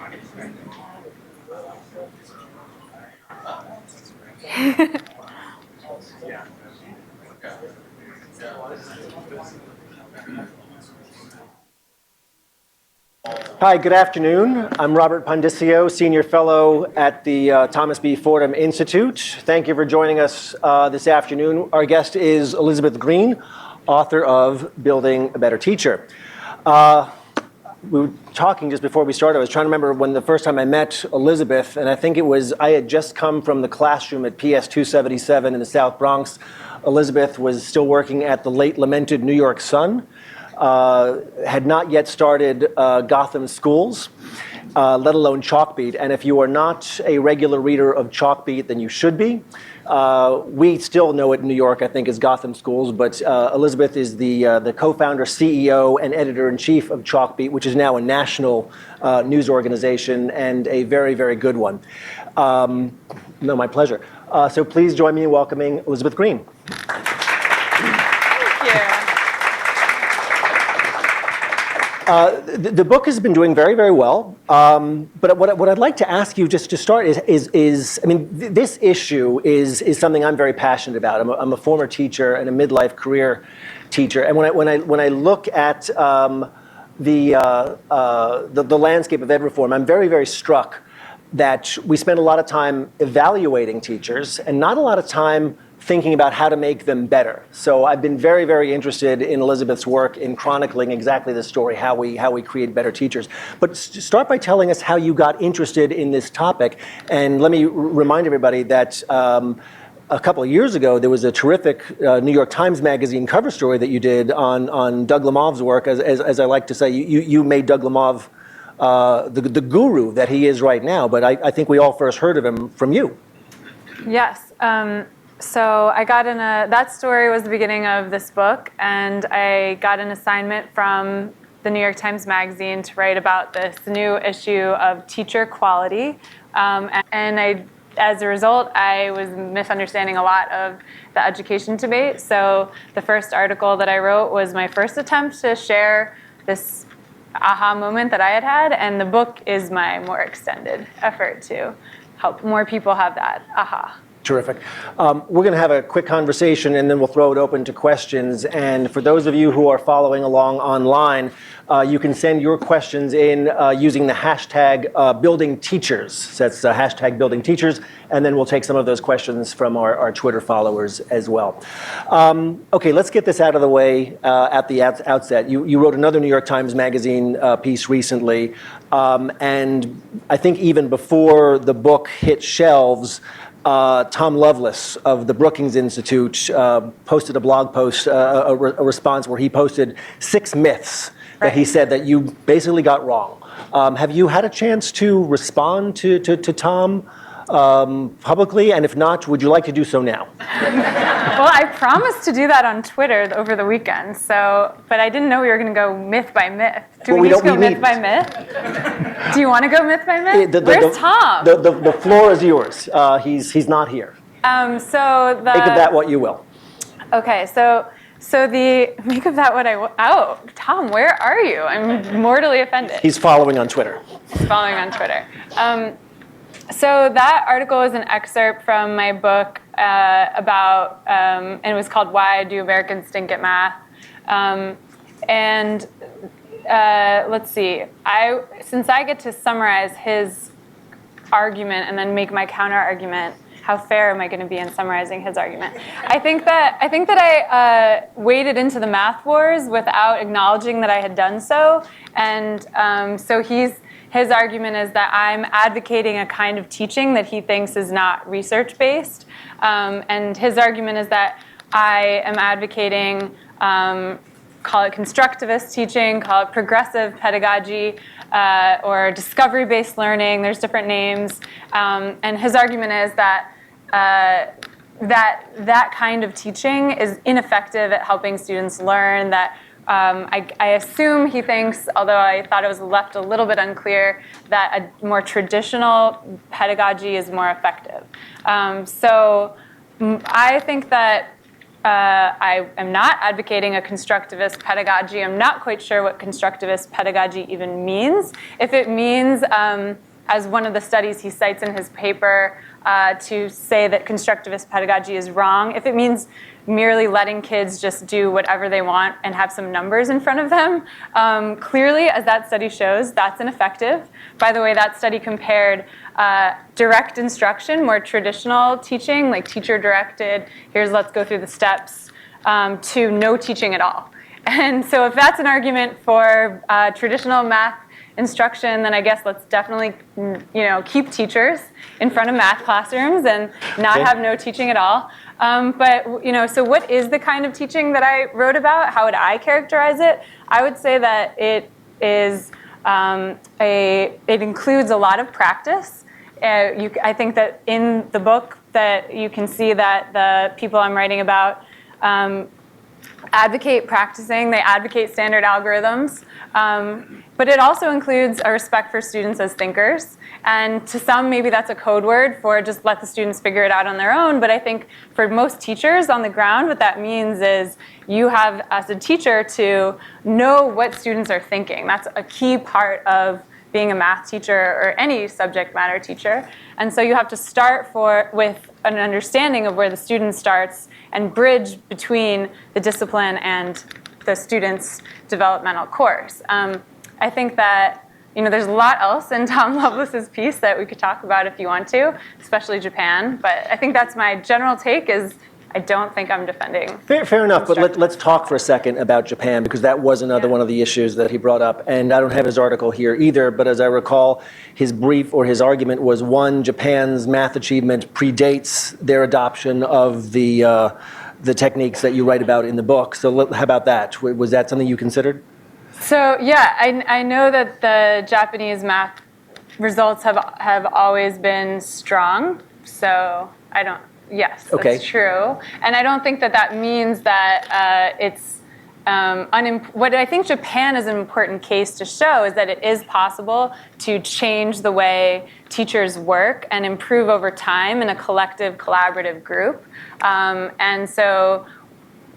Hi, good afternoon. I'm Robert Pondicio, Senior Fellow at the Thomas B. Fordham Institute. Thank you for joining us this afternoon. Our guest is Elizabeth Green, author of Building a Better Teacher. We were talking just before we started. I was trying to remember when the first time I met Elizabeth, and I think it was, I had just come from the classroom at PS 277 in the South Bronx. Elizabeth was still working at the late lamented New York Sun. Had not yet started Gotham Schools, let alone Chalkbeat. And if you are not a regular reader of Chalkbeat, then you should be. We still know it in New York, I think, as Gotham Schools, but Elizabeth is the co-founder, CEO, and editor-in-chief of Chalkbeat, which is now a national news organization and a very, very good one. No, my pleasure. So please join me in welcoming Elizabeth Green. The book has been doing very, very well. But what I'd like to ask you just to start is I mean, this issue is something I'm very passionate about. I'm a former teacher and a midlife career teacher. And when I look at the landscape of ed reform, I'm very, very struck that we spend a lot of time evaluating teachers and not a lot of time thinking about how to make them better. So I've been very, very interested in Elizabeth's work in chronicling exactly this story, how we create better teachers. But start by telling us how you got interested in this topic. And let me remind everybody that a couple of years ago, there was a terrific New York Times Magazine cover story that you did on Doug Lemov's work. As I like to say, you made Doug Lemov the guru that he is right now. But I think we all first heard of him from you. Yes. So I got that story was the beginning of this book, and I got an assignment from the New York Times Magazine to write about this new issue of teacher quality. As a result, I was misunderstanding a lot of the education debate. So the first article that I wrote was my first attempt to share this aha moment that I had had, and the book is my more extended effort to help more people have that aha. Terrific. We're going to have a quick conversation and then we'll throw it open to questions. And for those of you who are following along online, you can send your questions in using the hashtag #BuildingTeachers. So that's hashtag #BuildingTeachers. And then we'll take some of those questions from our Twitter followers as well. Okay, let's get this out of the way at the outset. You wrote another New York Times Magazine piece recently. And I think even before the book hit shelves, Tom Lovelace of the Brookings Institute posted a blog post, a response where he posted 6 myths that he said that you basically got wrong. Have you had a chance to respond to Tom publicly? And if not, would you like to do so now? Well, I promised to do that on Twitter over the weekend, but I didn't know we were going to go myth by myth. Do we need to go myth by myth? Do you want to go myth by myth? Where's Tom? The floor is yours. He's not here. Make of that what you will. Okay, so make of that what I will. Oh, Tom, where are you? I'm mortally offended. He's following on Twitter. So that article is an excerpt from my book about, and it was called Why Do Americans Stink at Math? Let's see, since I get to summarize his argument and then make my counter argument, how fair am I going to be in summarizing his argument? I think that I waded into the math wars without acknowledging that I had done so, and so his argument is that I'm advocating a kind of teaching that he thinks is not research-based. And his argument is that I am advocating, call it constructivist teaching, call it progressive pedagogy, or discovery-based learning. There's different names. And his argument is that that kind of teaching is ineffective at helping students learn, that I assume he thinks, although I thought it was left a little bit unclear, that a more traditional pedagogy is more effective. So I think that I am not advocating a constructivist pedagogy. I'm not quite sure what constructivist pedagogy even means. If it means, as one of the studies he cites in his paper, to say that constructivist pedagogy is wrong, if it means merely letting kids just do whatever they want and have some numbers in front of them, clearly, as that study shows, that's ineffective. By the way, that study compared direct instruction, more traditional teaching, like teacher-directed, let's go through the steps, to no teaching at all. And so if that's an argument for traditional math instruction, then I guess let's definitely, keep teachers in front of math classrooms and not have no teaching at all. But so what is the kind of teaching that I wrote about? How would I characterize it? I would say that it is it includes a lot of practice. I think that in the book that you can see that the people I'm writing about advocate practicing, they advocate standard algorithms, but it also includes a respect for students as thinkers. And to some, maybe that's a code word for just let the students figure it out on their own. But I think for most teachers on the ground, what that means is you have, as a teacher, to know what students are thinking. That's a key part of being a math teacher or any subject matter teacher. And so you have to start with an understanding of where the student starts and bridge between the discipline and the student's developmental course. I think that there's a lot else in Tom Lovelace's piece that we could talk about if you want to, especially Japan. But I think that's my general take is I don't think I'm defending. Fair enough, but let's talk for a second about Japan, because that was another one of the issues that he brought up. And I don't have his article here either, but as I recall, his brief or his argument was, one, Japan's math achievement predates their adoption of the techniques that you write about in the book. So how about that? Was that something you considered? So yeah, I know that the Japanese math results have always been strong. So yes, that's true. And I don't think that means that it's what I think Japan is an important case to show is that it is possible to change the way teachers work and improve over time in a collective, collaborative group. And so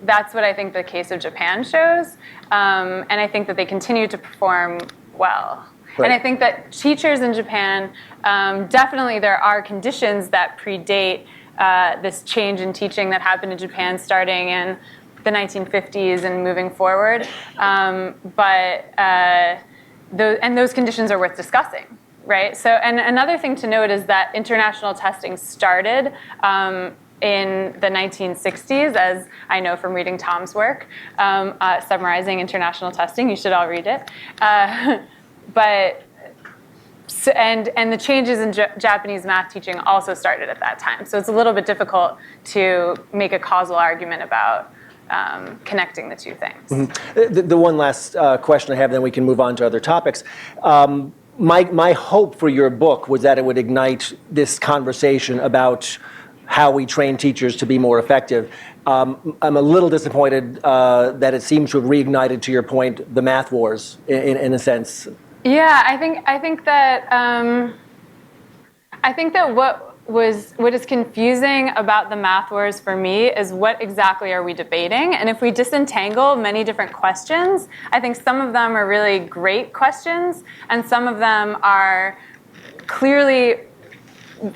that's what I think the case of Japan shows. And I think that they continue to perform well. Right. And I think that teachers in Japan, definitely there are conditions that predate this change in teaching that happened in Japan starting in the 1950s and moving forward. Those conditions are worth discussing, right? So, and another thing to note is that international testing started in the 1960s, as I know from reading Tom's work, summarizing international testing. You should all read it. And the changes in Japanese math teaching also started at that time. So it's a little bit difficult to make a causal argument about connecting the two things. Mm-hmm. The one last question I have, then we can move on to other topics. My hope for your book was that it would ignite this conversation about how we train teachers to be more effective. I'm a little disappointed that it seems to have reignited, to your point, the math wars in a sense. Yeah, I think that what is confusing about the math wars for me is what exactly are we debating? And if we disentangle many different questions, I think some of them are really great questions, and some of them are clearly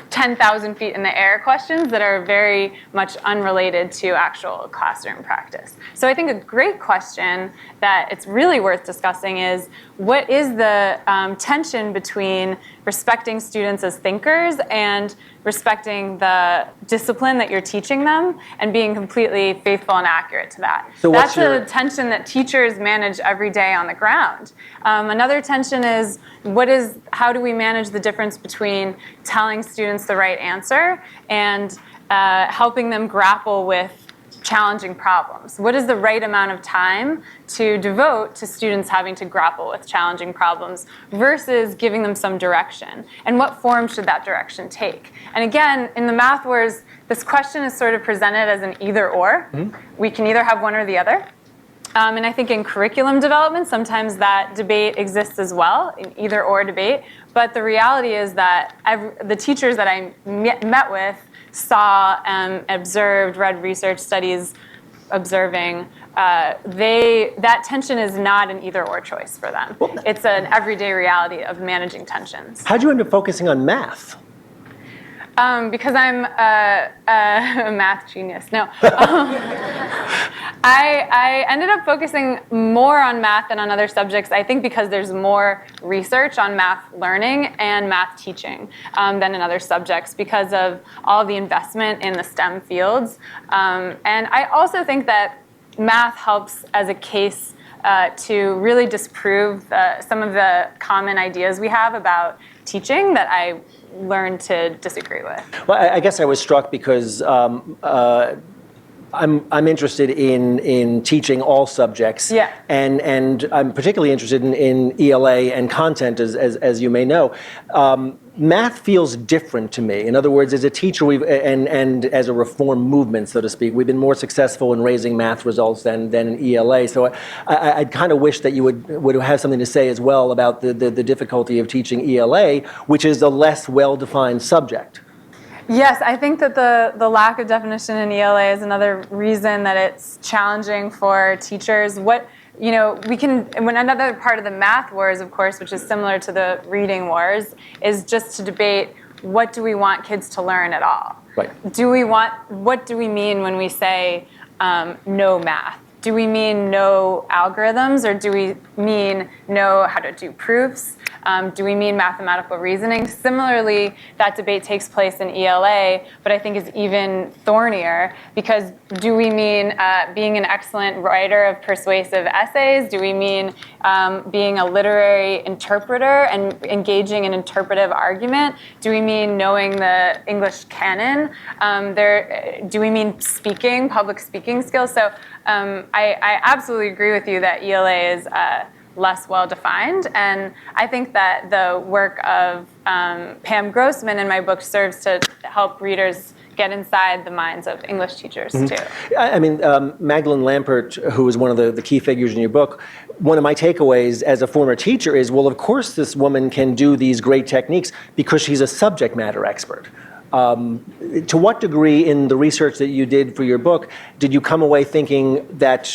10,000 feet in the air questions that are very much unrelated to actual classroom practice. So I think a great question that it's really worth discussing is, what is the tension between respecting students as thinkers and respecting the discipline that you're teaching them and being completely faithful and accurate to that? So that's a tension that teachers manage every day on the ground. Another tension is, how do we manage the difference between telling students the right answer and helping them grapple with challenging problems? What is the right amount of time to devote to students having to grapple with challenging problems versus giving them some direction? And what form should that direction take? And again, in the math wars, this question is sort of presented as an either or. Mm-hmm. We can either have one or the other. And I think in curriculum development, sometimes that debate exists as well, an either or debate. But the reality is that the teachers that I met with saw, observed, read research studies observing, that tension is not an either-or choice for them. It's an everyday reality of managing tensions. How'd you end up focusing on math? Because I'm a math genius. No. I ended up focusing more on math than on other subjects, I think because there's more research on math learning and math teaching than in other subjects because of all the investment in the STEM fields. And I also think that math helps as a case to really disprove some of the common ideas we have about teaching that I learned to disagree with. Well, I guess I was struck because I'm interested in teaching all subjects, Yeah. and I'm particularly interested in ELA and content, as you may know. Math feels different to me. In other words, as a teacher, and as a reform movement, so to speak, we've been more successful in raising math results than in ELA. So I kind of wish that you would have something to say as well about the difficulty of teaching ELA, which is a less well-defined subject. Yes, I think that the lack of definition in ELA is another reason that it's challenging for teachers. Another part of the math wars, of course, which is similar to the reading wars, is just to debate what do we want kids to learn at all. Right. What do we mean when we say no math? Do we mean no algorithms, or do we mean know how to do proofs? Do we mean mathematical reasoning? Similarly, that debate takes place in ELA, but I think is even thornier because do we mean being an excellent writer of persuasive essays? Do we mean being a literary interpreter and engaging in interpretive argument? Do we mean knowing the English canon? Do we mean speaking, public speaking skills? So I absolutely agree with you that ELA is less well-defined, and I think that the work of Pam Grossman in my book serves to help readers get inside the minds of English teachers, too. I mean, Magdalene Lampert, who is one of the key figures in your book, one of my takeaways as a former teacher is, well, of course this woman can do these great techniques because she's a subject matter expert. To what degree in the research that you did for your book did you come away thinking that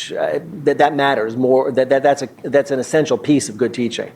that matters more, that's an essential piece of good teaching?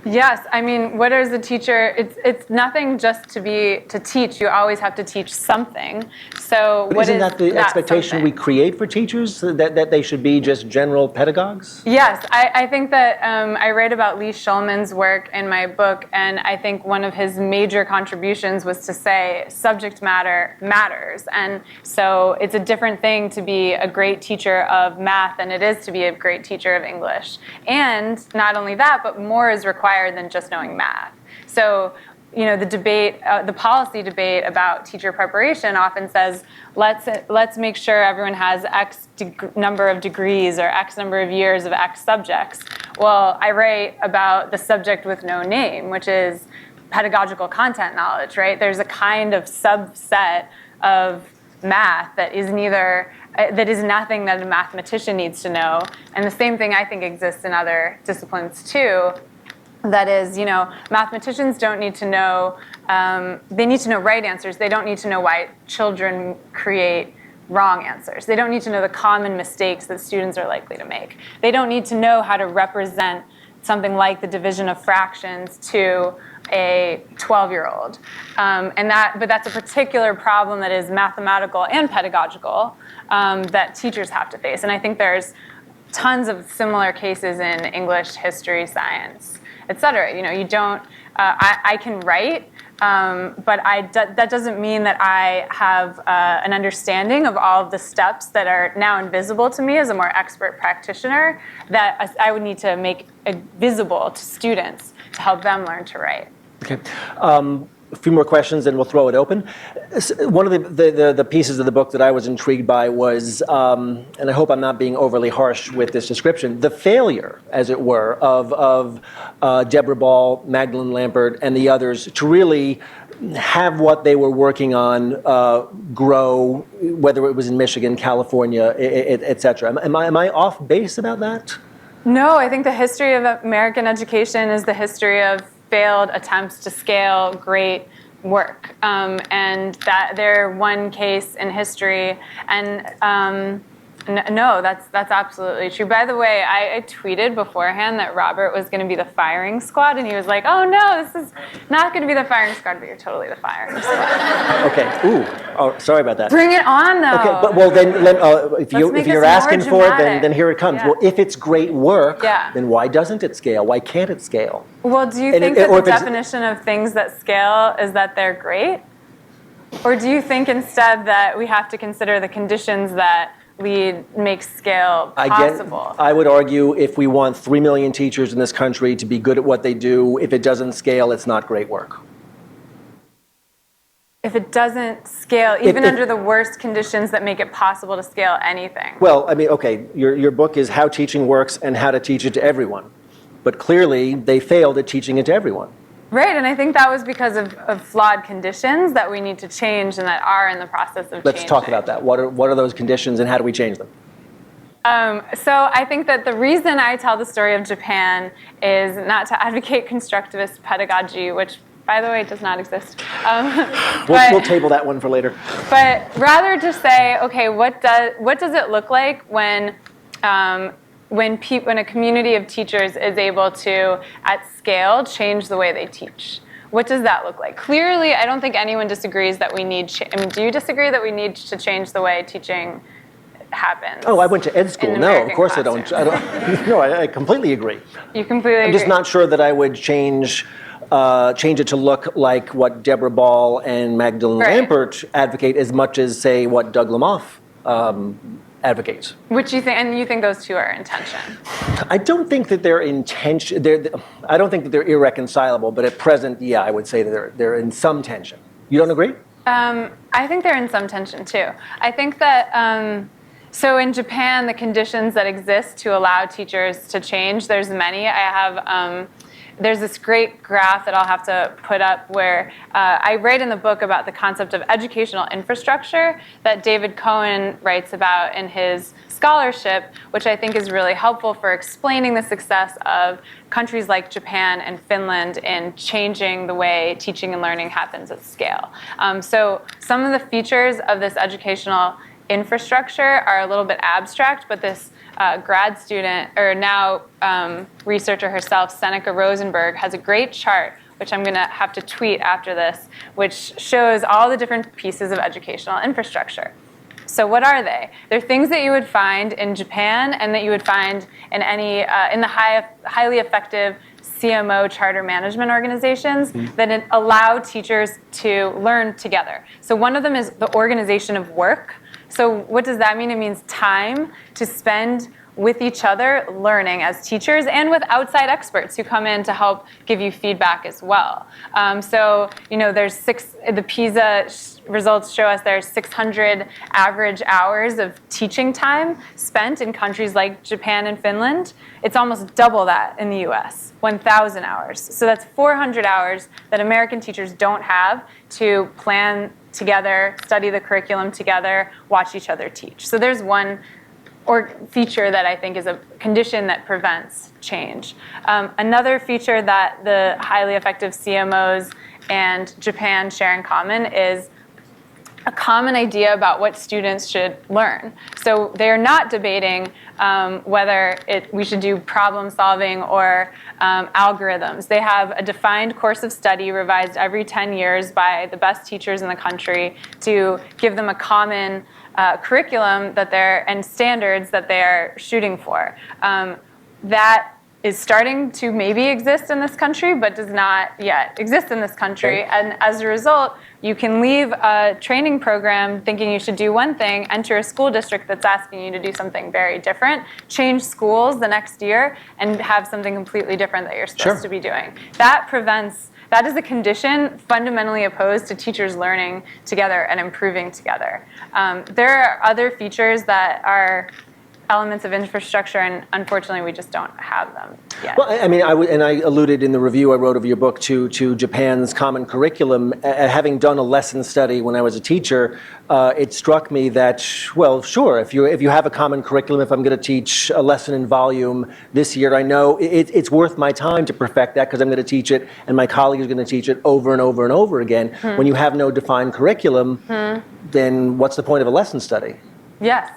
Yes, I mean, what is a teacher? It's nothing just to teach. You always have to teach something. So but what isn't is that the expectation something? we create for teachers, that they should be just general pedagogues? Yes, I think that I write about Lee Shulman's work in my book, and I think one of his major contributions was to say subject matter matters. And so it's a different thing to be a great teacher of math than it is to be a great teacher of English. And not only that, but more is required than just knowing math. So, the debate, the policy debate about teacher preparation often says, let's make sure everyone has X number of degrees or X number of years of X subjects. Well, I write about the subject with no name, which is pedagogical content knowledge, right? There's a kind of subset of math that is nothing that a mathematician needs to know. And the same thing I think exists in other disciplines too. That is, mathematicians don't need to know, they need to know right answers. They don't need to know why children create wrong answers. They don't need to know the common mistakes that students are likely to make. They don't need to know how to represent something like the division of fractions to a 12-year-old. But that's a particular problem that is mathematical and pedagogical that teachers have to face. And I think there's tons of similar cases in English, history, science, et cetera. I can write, but that doesn't mean that I have an understanding of all of the steps that are now invisible to me as a more expert practitioner that I would need to make visible to students to help them learn to write. Okay. A few more questions and we'll throw it open. One of the pieces of the book that I was intrigued by was, and I hope I'm not being overly harsh with this description, the failure, as it were, of Deborah Ball, Magdalene Lampert, and the others to really have what they were working on grow, whether it was in Michigan, California, et cetera. Am I off base about that? No, I think the history of American education is the history of failed attempts to scale great work, and that they're one case in history. And No, that's absolutely true. By the way, I tweeted beforehand that Robert was going to be the firing squad, and he was like, "Oh no, this is not going to be the firing squad, but you're totally the firing squad." Okay. Ooh. Oh, sorry about that. Bring it on, though. Okay, but well then, if you're asking for it, then here it comes. Yeah. Well, if it's great work, Yeah. then why doesn't it scale? Why can't it scale? Well, do you And think it- that or the if it's- definition of things that scale is that they're great? Or do you think instead that we have to consider the conditions that make scale possible? I would argue if we want 3 million teachers in this country to be good at what they do, if it doesn't scale, it's not great work. If it doesn't scale, even under the worst conditions that make it possible to scale anything. Well, I mean, okay, your book is How Teaching Works and How to Teach It to Everyone. But clearly, they failed at teaching it to everyone. Right, and I think that was because of flawed conditions that we need to change and that are in the process of changing. Let's talk about that. What are those conditions and how do we change them? So I think that the reason I tell the story of Japan is not to advocate constructivist pedagogy, which, by the way, does not exist. We'll table that one for later. But rather to say, okay, what does it look like when a community of teachers is able to, at scale, change the way they teach? What does that look like? Clearly, I don't think anyone disagrees that we need. Do you disagree that we need to change the way teaching happens? Oh, I went to ed school. No, of course I don't. No, I completely agree. You completely agree. I'm just not sure that I would change it to look like what Deborah Ball and Magdalene Lampert advocate as much as, say, what Doug Lamoff advocates. Which you think, and you think those two are in tension? I don't think that they're in tension. I don't think that they're irreconcilable. But at present, yeah, I would say that they're in some tension. You don't agree? I think they're in some tension too. I think that. So in Japan, the conditions that exist to allow teachers to change, there's many. I have. There's this great graph that I'll have to put up where I write in the book about the concept of educational infrastructure that David Cohen writes about in his scholarship, which I think is really helpful for explaining the success of countries like Japan and Finland in changing the way teaching and learning happens at scale. So some of the features of this educational infrastructure are a little bit abstract, but this grad student, or now researcher herself, Seneca Rosenberg, has a great chart, which I'm going to have to tweet after this, which shows all the different pieces of educational infrastructure. So what are they? They're things that you would find in Japan and that you would find in in the highly effective CMO charter management organizations that allow teachers to learn together. So one of them is the organization of work. So what does that mean? It means time to spend with each other learning as teachers and with outside experts who come in to help give you feedback as well. So, there's the PISA results show us there's 600 average hours of teaching time spent in countries like Japan and Finland. It's almost double that in the US, 1,000 hours. So that's 400 hours that American teachers don't have to plan together, study the curriculum together, watch each other teach. So there's one feature that I think is a condition that prevents change. Another feature that the highly effective CMOs and Japan share in common is a common idea about what students should learn. So they're not debating whether we should do problem solving or algorithms. They have a defined course of study revised every 10 years by the best teachers in the country to give them a common curriculum and standards that they're shooting for. That is starting to maybe exist in this country, but does not yet exist in this country. Okay. And as a result, you can leave a training program thinking you should do one thing, enter a school district that's asking you to do something very different, change schools the next year, and have something completely different that you're supposed to be doing. That is a condition fundamentally opposed to teachers learning together and improving together. There are other features that are elements of infrastructure, and unfortunately, we just don't have them yet. Well, I mean, I alluded in the review I wrote of your book to Japan's common curriculum. Having done a lesson study when I was a teacher, it struck me that, well, sure, if you have a common curriculum, if I'm going to teach a lesson in volume this year, I know it's worth my time to perfect that because I'm going to teach it, and my colleague is going to teach it over and over and over again. When you have no defined curriculum, then what's the point of a lesson study? Yes.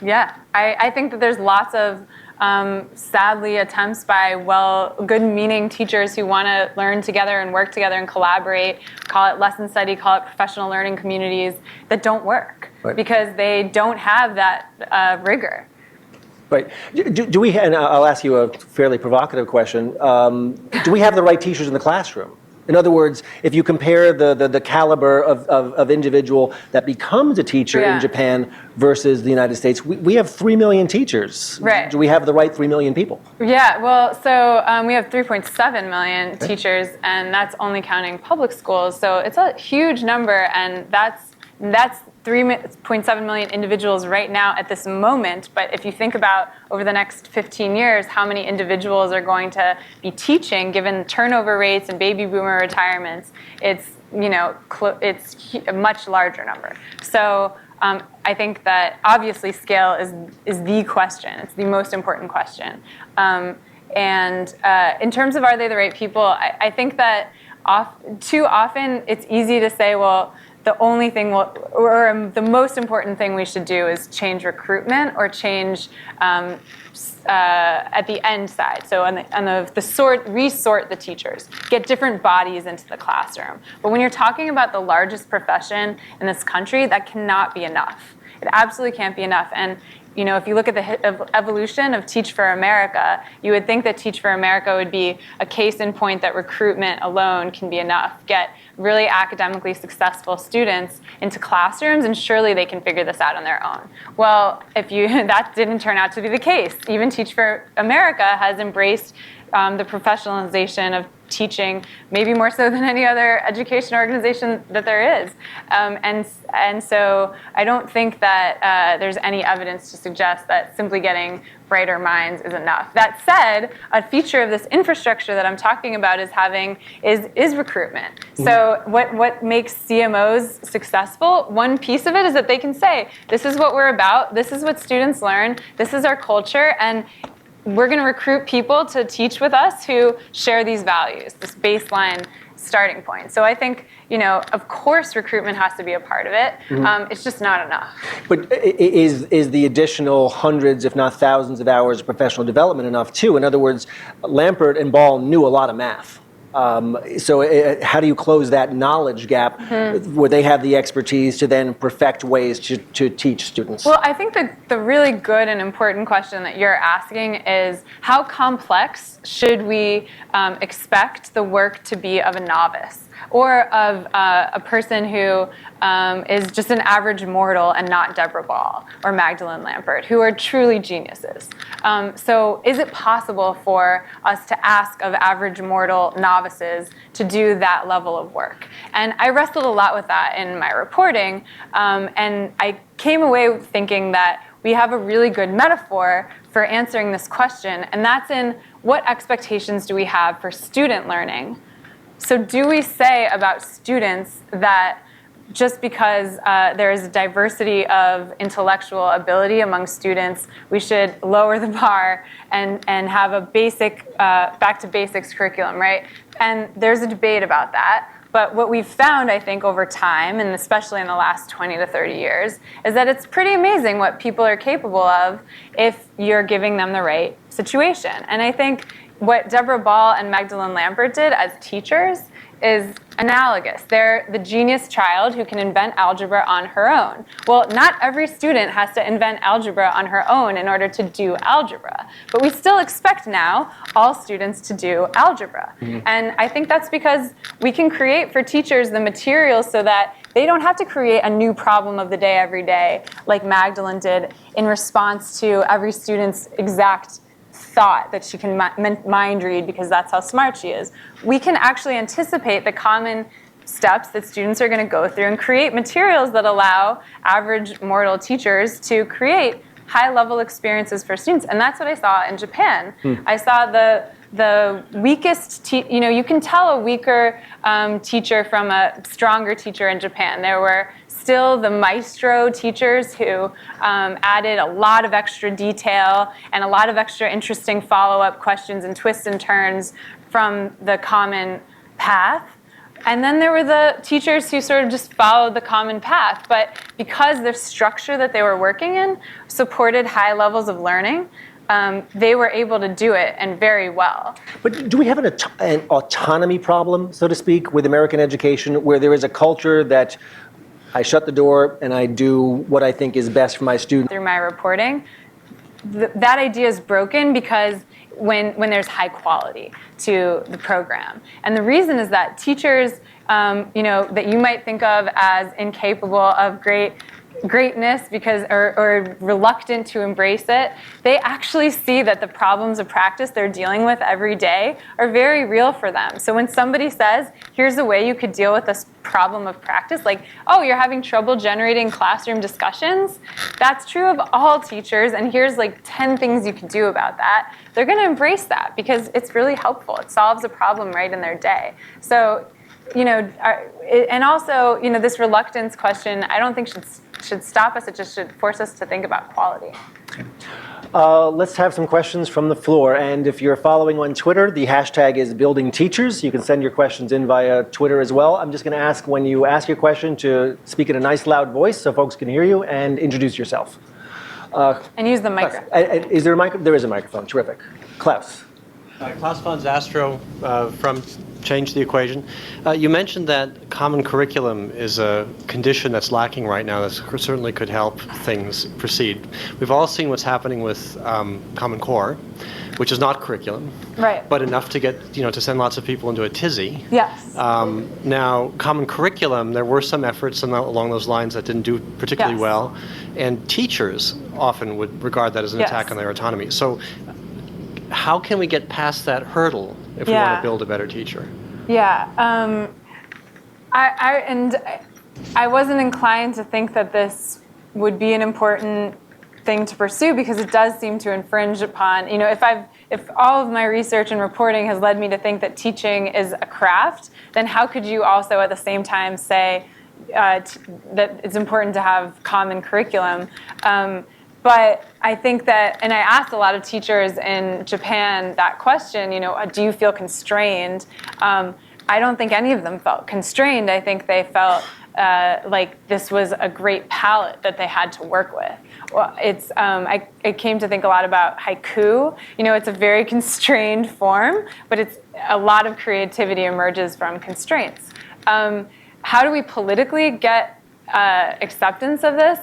Yeah, I think that there's lots of sadly attempts by good-meaning teachers who want to learn together and work together and collaborate, call it lesson study, call it professional learning communities, that don't work because they don't have that rigor. Right. Do we, and I'll ask you a fairly provocative question, do we have the right teachers in the classroom? In other words, if you compare the caliber of individual that becomes a teacher in Japan versus the United States, we have 3 million teachers. Right. Do we have the right 3 million people? Yeah, well, so we have 3.7 million teachers, and that's only counting public schools. So it's a huge number, and that's 3.7 million individuals right now at this moment. But if you think about over the next 15 years, how many individuals are going to be teaching, given turnover rates and baby boomer retirements, it's it's a much larger number. So I think that obviously scale is the question. It's the most important question. And in terms of are they the right people, I think that too often it's easy to say, well, the only thing, or the most important thing we should do is change recruitment or change at the end side. So resort the teachers, get different bodies into the classroom. But when you're talking about the largest profession in this country, that cannot be enough. It absolutely can't be enough. And if you look at the evolution of Teach for America, you would think that Teach for America would be a case in point that recruitment alone can be enough. Get really academically successful students into classrooms, and surely they can figure this out on their own. Well, that didn't turn out to be the case. Even Teach for America has embraced the professionalization of teaching, maybe more so than any other education organization that there is. And so I don't think that there's any evidence to suggest that simply getting brighter minds is enough. That said, a feature of this infrastructure that I'm talking about is recruitment. Mm-hmm. So what makes CMOs successful, one piece of it is that they can say, this is what we're about, this is what students learn, this is our culture, and we're going to recruit people to teach with us who share these values, this baseline starting point. So I think, of course recruitment has to be a part of it. Mm-hmm. It's just not enough. But is the additional hundreds, if not thousands of hours of professional development enough too? In other words, Lampert and Ball knew a lot of math. So how do you close that knowledge gap where they have the expertise to then perfect ways to teach students? Well, I think the really good and important question that you're asking is how complex should we expect the work to be of a novice or of a person who is just an average mortal and not Deborah Ball or Magdalene Lampert, who are truly geniuses. So is it possible for us to ask of average mortal novices to do that level of work? And I wrestled a lot with that in my reporting, and I came away thinking that we have a really good metaphor for answering this question, and that's in what expectations do we have for student learning? So do we say about students that just because there is a diversity of intellectual ability among students, we should lower the bar and have a basic, back to basics curriculum, right? And there's a debate about that. But what we've found, I think, over time, and especially in the last 20 to 30 years, is that it's pretty amazing what people are capable of if you're giving them the right situation. And I think what Deborah Ball and Magdalene Lampert did as teachers is analogous. They're the genius child who can invent algebra on her own. Well, not every student has to invent algebra on her own in order to do algebra. But we still expect now all students to do algebra. Mm-hmm. And I think that's because we can create for teachers the materials so that they don't have to create a new problem of the day every day like Magdalene did in response to every student's exact thought that she can mind read because that's how smart she is. We can actually anticipate the common steps that students are going to go through and create materials that allow average mortal teachers to create high-level experiences for students. And that's what I saw in Japan. I saw the weakest, you can tell a weaker teacher from a stronger teacher in Japan. There were still the maestro teachers who added a lot of extra detail and a lot of extra interesting follow-up questions and twists and turns from the common path. And then there were the teachers who sort of just followed the common path. But because the structure that they were working in supported high levels of learning, they were able to do it, and very well. But do we have an autonomy problem, so to speak, with American education, where there is a culture that I shut the door and I do what I think is best for my students? Through my reporting, that idea is broken because when there's high quality to the program. And the reason is that teachers, that you might think of as incapable of greatness or reluctant to embrace it, they actually see that the problems of practice they're dealing with every day are very real for them. So when somebody says, here's a way you could deal with this problem of practice, like, oh, you're having trouble generating classroom discussions, that's true of all teachers, and here's like 10 things you could do about that, they're going to embrace that because it's really helpful. It solves a problem right in their day. So, and also, this reluctance question, I don't think should stop us. It just should force us to think about quality. Let's have some questions from the floor. And if you're following on Twitter, the hashtag is Building Teachers. You can send your questions in via Twitter as well. I'm just going to ask, when you ask your question, to speak in a nice loud voice so folks can hear you, and introduce yourself. And use the microphone. Is there a microphone? There is a microphone. Terrific. Klaus. Klaus von Zastro from Change the Equation. You mentioned that common curriculum is a condition that's lacking right now that certainly could help things proceed. We've all seen what's happening with Common Core, which is not curriculum, right, but enough to get, to send lots of people into a tizzy. Yes. Now, common curriculum, there were some efforts along those lines that didn't do particularly yes. well, and teachers often would regard that as an yes. attack on their autonomy. So how can we get past that hurdle if we want to build a better teacher? Yeah, I wasn't inclined to think that this would be an important thing to pursue because it does seem to infringe upon, if all of my research and reporting has led me to think that teaching is a craft, then how could you also at the same time say that it's important to have common curriculum? But I think that, and I asked a lot of teachers in Japan that question, do you feel constrained? I don't think any of them felt constrained. I think they felt like this was a great palette that they had to work with. Well, I came to think a lot about haiku. It's a very constrained form, but it's a lot of creativity emerges from constraints. How do we politically get acceptance of this?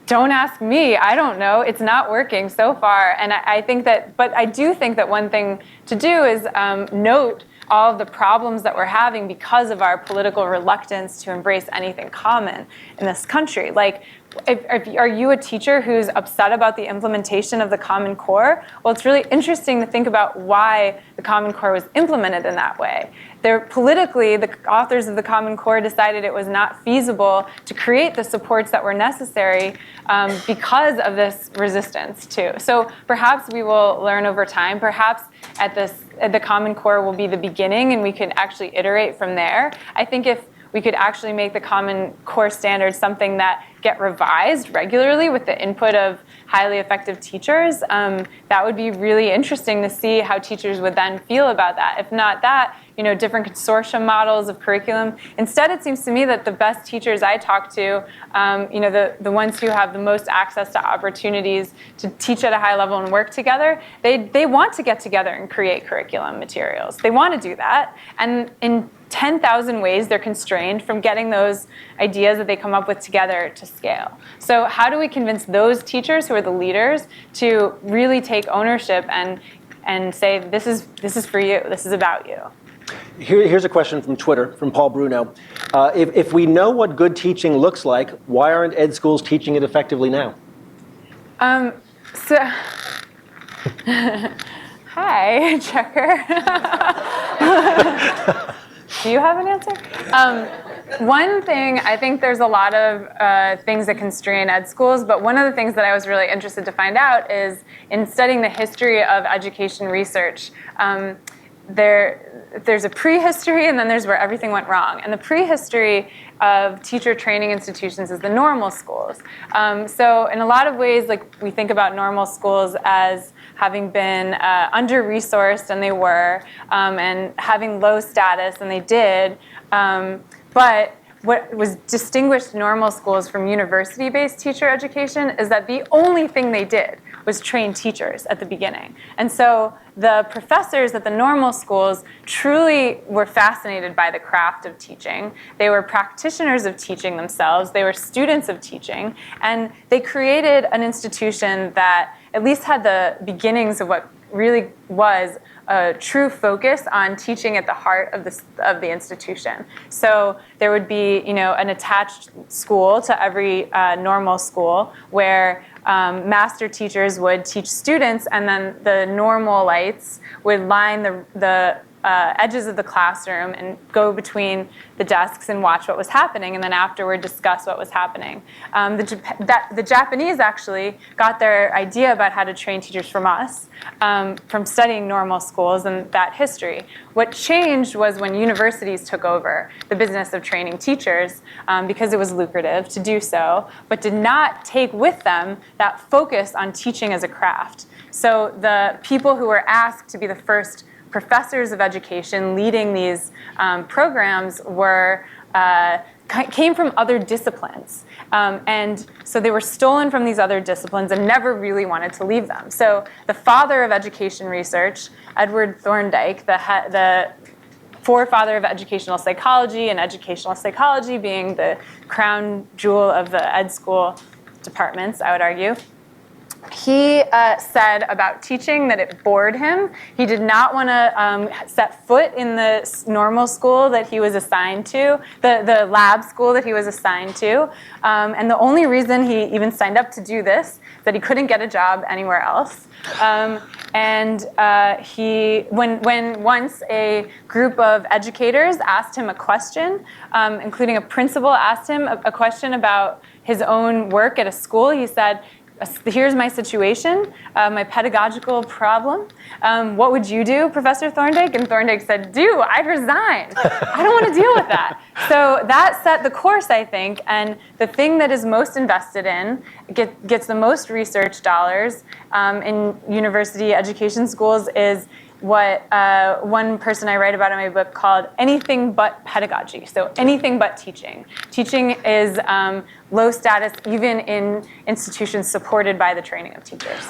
Don't ask me. I don't know. It's not working so far. And I think that, but I do think that one thing to do is note all of the problems that we're having because of our political reluctance to embrace anything common in this country. Like, are you a teacher who's upset about the implementation of the Common Core? Well, it's really interesting to think about why the Common Core was implemented in that way. Politically, the authors of the Common Core decided it was not feasible to create the supports that were necessary because of this resistance too. So perhaps we will learn over time. Perhaps the Common Core will be the beginning and we can actually iterate from there. I think if we could actually make the Common Core standards something that get revised regularly with the input of highly effective teachers, that would be really interesting to see how teachers would then feel about that. If not that, different consortium models of curriculum. Instead, it seems to me that the best teachers I talk to, the ones who have the most access to opportunities to teach at a high level and work together, they want to get together and create curriculum materials. They want to do that. And in 10,000 ways, they're constrained from getting those ideas that they come up with together to scale. So how do we convince those teachers who are the leaders to really take ownership and say, this is for you, this is about you? Here's a question from Twitter, from Paul Bruno. If we know what good teaching looks like, why aren't ed schools teaching it effectively now? Hi, Checker. Do you have an answer? One thing, I think there's a lot of things that constrain ed schools, but one of the things that I was really interested to find out is in studying the history of education research, there's a prehistory and then there's where everything went wrong. And the prehistory of teacher training institutions is the normal schools. So in a lot of ways, like we think about normal schools as having been under-resourced, and they were, and having low status, and they did. But what was distinguished normal schools from university-based teacher education is that the only thing they did was train teachers at the beginning. And so the professors at the normal schools truly were fascinated by the craft of teaching. They were practitioners of teaching themselves. They were students of teaching. And they created an institution that at least had the beginnings of what really was a true focus on teaching at the heart of the institution. So there would be, an attached school to every normal school where master teachers would teach students, and then the normal lights would line the edges of the classroom and go between the desks and watch what was happening, and then afterward discuss what was happening. The Japanese actually got their idea about how to train teachers from us, from studying normal schools and that history. What changed was when universities took over the business of training teachers, because it was lucrative to do so, but did not take with them that focus on teaching as a craft. So the people who were asked to be the first professors of education leading these programs came from other disciplines. And so they were stolen from these other disciplines and never really wanted to leave them. So the father of education research, Edward Thorndike, the forefather of educational psychology, and educational psychology being the crown jewel of the ed school departments, I would argue, he said about teaching that it bored him. He did not want to set foot in the normal school that he was assigned to, the lab school that he was assigned to. And the only reason he even signed up to do this is that he couldn't get a job anywhere else. When once a group of educators asked him a question, including a principal asked him a question about his own work at a school, he said, "Here's my situation, my pedagogical problem. What would you do, Professor Thorndike?" And Thorndike said, I'd resign. I don't want to deal with that. So that set the course, I think, and the thing that is most invested in, gets the most research dollars in university education schools is what one person I write about in my book called anything but pedagogy, so anything but teaching. Teaching is low status even in institutions supported by the training of teachers.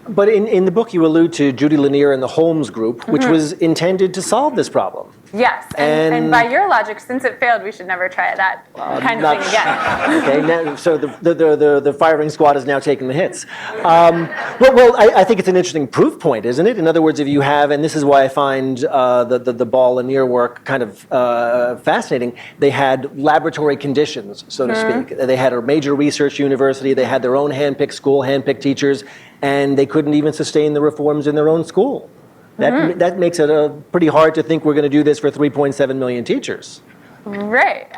But in the book you allude to Judy Lanier and the Holmes Group, which was intended to solve this problem. Yes, and by your logic, since it failed, we should never try that kind of thing again. Okay, so the firing squad is now taking the hits. I think it's an interesting proof point, isn't it? In other words, if you have, and this is why I find the Ball Lanier work kind of fascinating, they had laboratory conditions, so to speak. They had a major research university, they had their own hand-picked school, hand-picked teachers, and they couldn't even sustain the reforms in their own school. That makes it pretty hard to think we're going to do this for 3.7 million teachers. Right.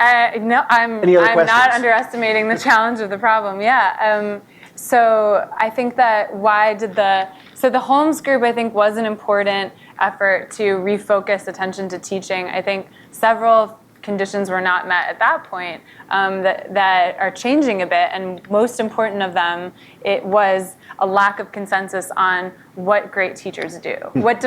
No, I'm not underestimating the challenge of the problem. Yeah. So I think that the Holmes Group, I think, was an important effort to refocus attention to teaching. I think several conditions were not met at that point that are changing a bit, and most important of them, it was a lack of consensus on what great teachers do. What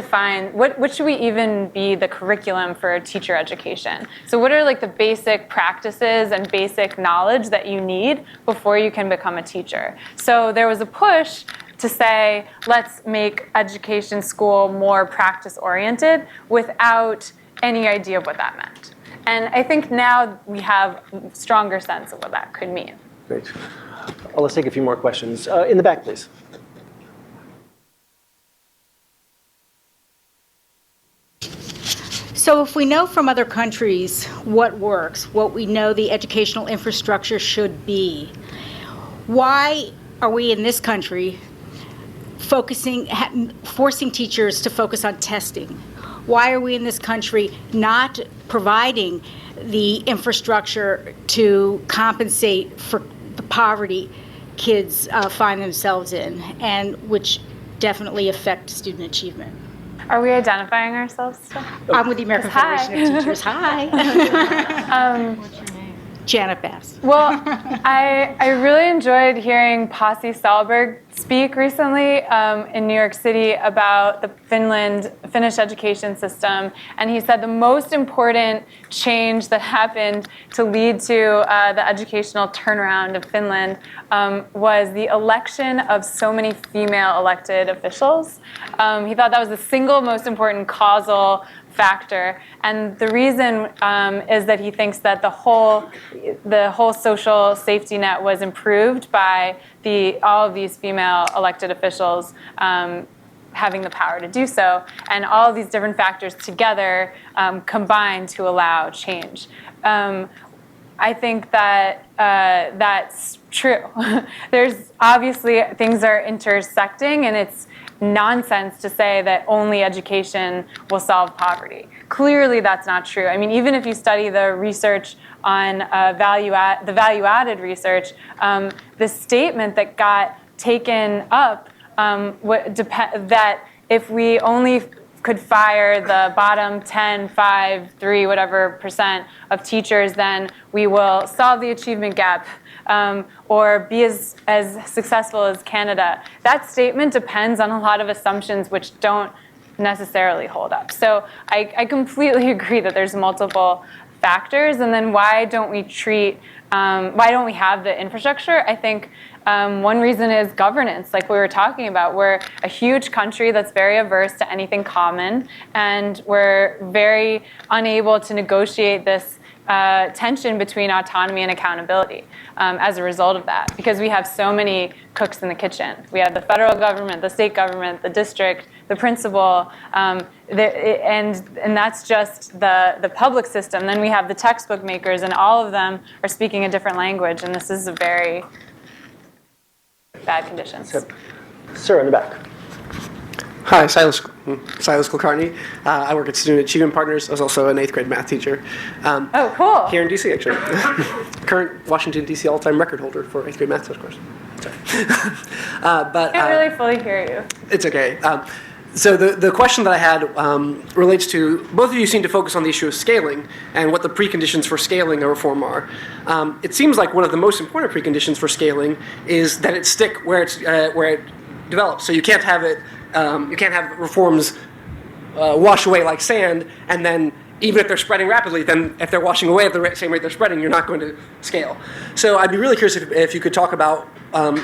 should we even be the curriculum for teacher education? So what are like the basic practices and basic knowledge that you need before you can become a teacher? So there was a push to say, let's make education school more practice-oriented without any idea of what that meant. And I think now we have a stronger sense of what that could mean. Great. Well, let's take a few more questions. In the back, please. So if we know from other countries what works, what we know the educational infrastructure should be, why are we in this country forcing teachers to focus on testing? Why are we in this country not providing the infrastructure to compensate for the poverty kids find themselves in, and which definitely affect student achievement? Are we identifying ourselves still? I'm with the American Federation of Teachers. Hi. What's your name? Janet Bass. Well, I really enjoyed hearing Pasi Sahlberg speak recently in New York City about the Finnish education system, and he said the most important change that happened to lead to the educational turnaround of Finland was the election of so many female elected officials. He thought that was the single most important causal factor, and the reason is that he thinks that the whole social safety net was improved by all of these female elected officials having the power to do so, and all of these different factors together combine to allow change. I think that that's true. There's obviously things are intersecting, and it's nonsense to say that only education will solve poverty. Clearly, that's not true. I mean, even if you study the research on the value-added research, the statement that got taken up that if we only could fire the bottom 10, 5, 3, whatever % of teachers, then we will solve the achievement gap or be as successful as Canada. That statement depends on a lot of assumptions which don't necessarily hold up. So I completely agree that there's multiple factors, and then why don't we have the infrastructure? I think one reason is governance, like we were talking about. We're a huge country that's very averse to anything common, and we're very unable to negotiate this tension between autonomy and accountability as a result of that, because we have so many cooks in the kitchen. We have the federal government, the state government, the district, the principal, and that's just the public system. Then we have the textbook makers, and all of them are speaking a different language, and this is a very bad conditions. Sir, in the back. Hi, Silas Kulkarni. I work at Student Achievement Partners. I was also an 8th grade math teacher. Oh, cool. Here in DC, actually. Current Washington, DC all-time record holder for 8th grade math, of course. Sorry. I can't really fully hear you. It's okay. So the question that I had relates to, both of you seem to focus on the issue of scaling and what the preconditions for scaling a reform are. It seems like one of the most important preconditions for scaling is that it stick where it develops. So you can't have it. You can't have reforms wash away like sand, and then even if they're spreading rapidly, then if they're washing away at the same rate they're spreading, you're not going to scale. So I'd be really curious if you could talk about,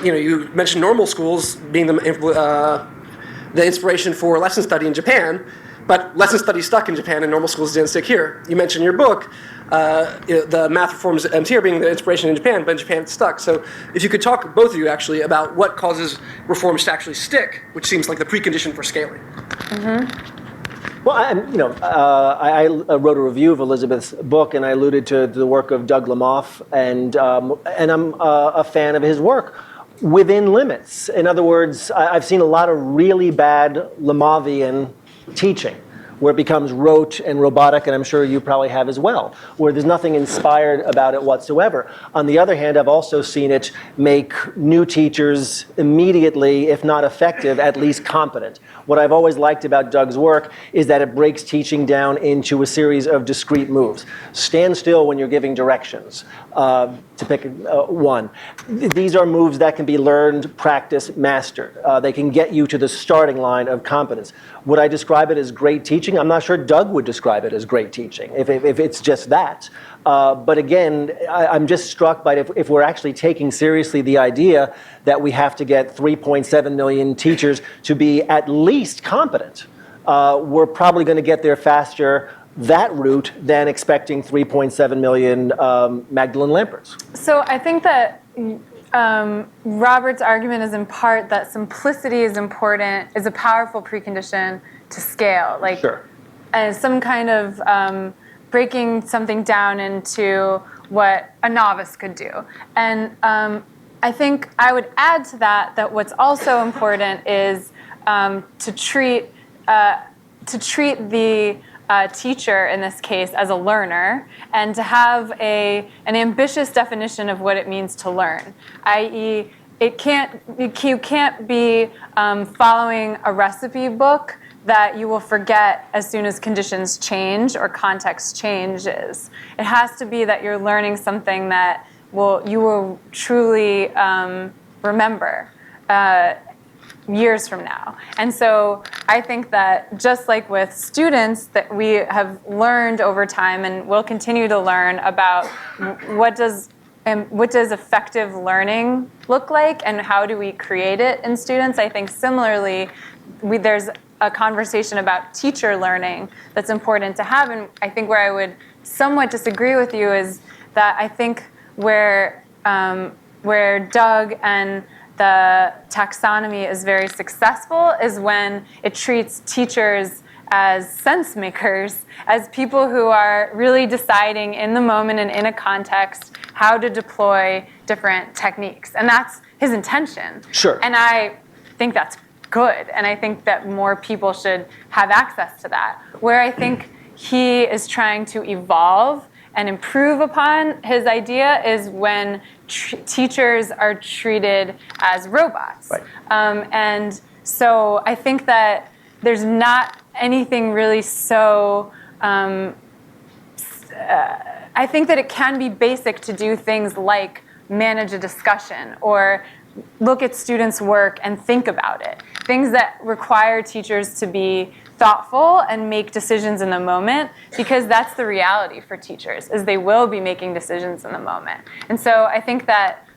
you mentioned normal schools being the inspiration for lesson study in Japan, but lesson study stuck in Japan and normal schools didn't stick here. You mentioned in your book the math reforms here being the inspiration in Japan, but in Japan it's stuck. So if you could talk, both of you actually, about what causes reforms to actually stick, which seems like the precondition for scaling. Mm-hmm. Well, I wrote a review of Elizabeth's book, and I alluded to the work of Doug Lemoff, and I'm a fan of his work within limits. In other words, I've seen a lot of really bad Lemoffian teaching, where it becomes rote and robotic, and I'm sure you probably have as well, where there's nothing inspired about it whatsoever. On the other hand, I've also seen it make new teachers immediately, if not effective, at least competent. What I've always liked about Doug's work is that it breaks teaching down into a series of discrete moves. Stand still when you're giving directions, to pick one. These are moves that can be learned, practiced, mastered. They can get you to the starting line of competence. Would I describe it as great teaching? I'm not sure Doug would describe it as great teaching, if it's just that. But again, I'm just struck by if we're actually taking seriously the idea that we have to get 3.7 million teachers to be at least competent, we're probably going to get there faster that route than expecting 3.7 million Magdalene Lamperts. So I think that Robert's argument is in part that simplicity is important, is a powerful precondition to scale. Like, sure. As some kind of breaking something down into what a novice could do. And I think I would add to that what's also important is to treat the teacher in this case as a learner, and to have an ambitious definition of what it means to learn, i.e. you can't be following a recipe book that you will forget as soon as conditions change or context changes. It has to be that you're learning something that you will truly remember years from now. And so I think that just like with students, that we have learned over time and will continue to learn about what does effective learning look like and how do we create it in students. I think similarly, there's a conversation about teacher learning that's important to have. And I think where I would somewhat disagree with you is that I think where Doug and the taxonomy is very successful is when it treats teachers as sense makers, as people who are really deciding in the moment and in a context how to deploy different techniques. And that's his intention. Sure. And I think that's good. And I think that more people should have access to that. Where I think he is trying to evolve and improve upon his idea is when teachers are treated as robots. Right. And so I think that there's not anything really so, I think that it can be basic to do things like manage a discussion or look at students' work and think about it. Things that require teachers to be thoughtful and make decisions in the moment, because that's the reality for teachers, is they will be making decisions in the moment. And so I think that